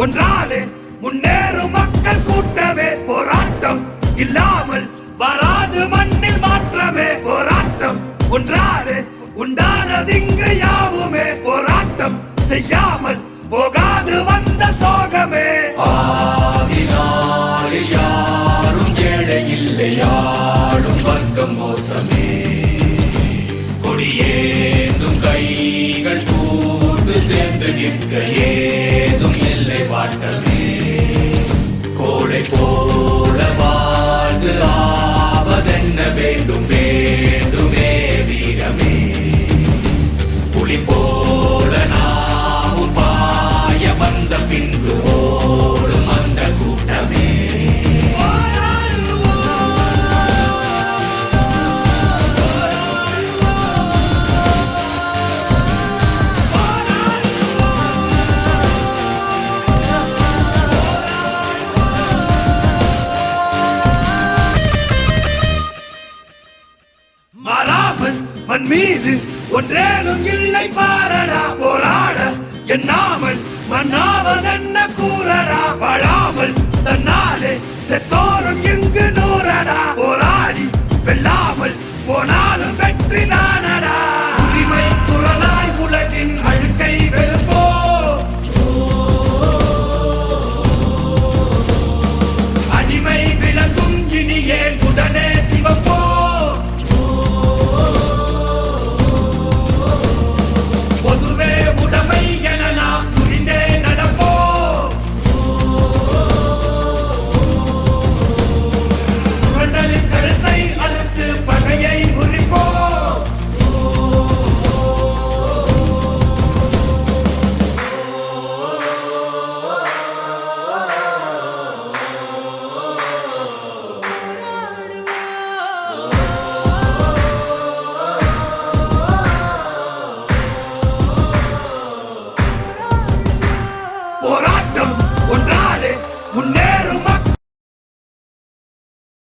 ஒன்றாலே முன்னேறும் மக்கள் கூட்டமே. போராட்டம் இல்லாமல் வராது மண்ணில் மாற்றமே. போராட்டம் ஒன்றாலே உண்டானதிங்கு யாவுமே. போராட்டம் செய்யாமல் போகாது வந்த சோகமே. ஆதினாலில் யாரும் ஏழை இல்லை, யாழும் வர்க்கம் மோசமே. கொடியேந்தும் கைகள் கூட்டு சேர்ந்து நிற்க ஏதும் இல்லை வாட்டமே. கோழை போல வாழ்ந்து ஆவதென்ன வேண்டும், வேண்டுமே வீரமே. புலி போல நாமும் பாய வந்த பின்பு ஓடும் அந்த கூட்டமே. மாறாமல் மண் மீது ஒன்றேனும் இல்லை பாரடா. போராட எண்ணாமல் மண்ணாவதென்ன கூறடா. வாழாமல் தன்னாலே செத்தோரும் இங்கு நூறடா. போராடி வெல்லாமல் போனாலும் வெற்றி தானடா. உரிமை குரலாய் உலகின் அழுக்கை வெறுப்போ. அடிமை விலகும் இனியே உடனே சிவப்போ. பொதுவே உடைமை என நாம் புரிந்தே நடப்போ. சுரண்டலின் கழுத்தை அறுத்து பகையை உரிப்போ. போராட்டம் ஒன்றாலே முன்னே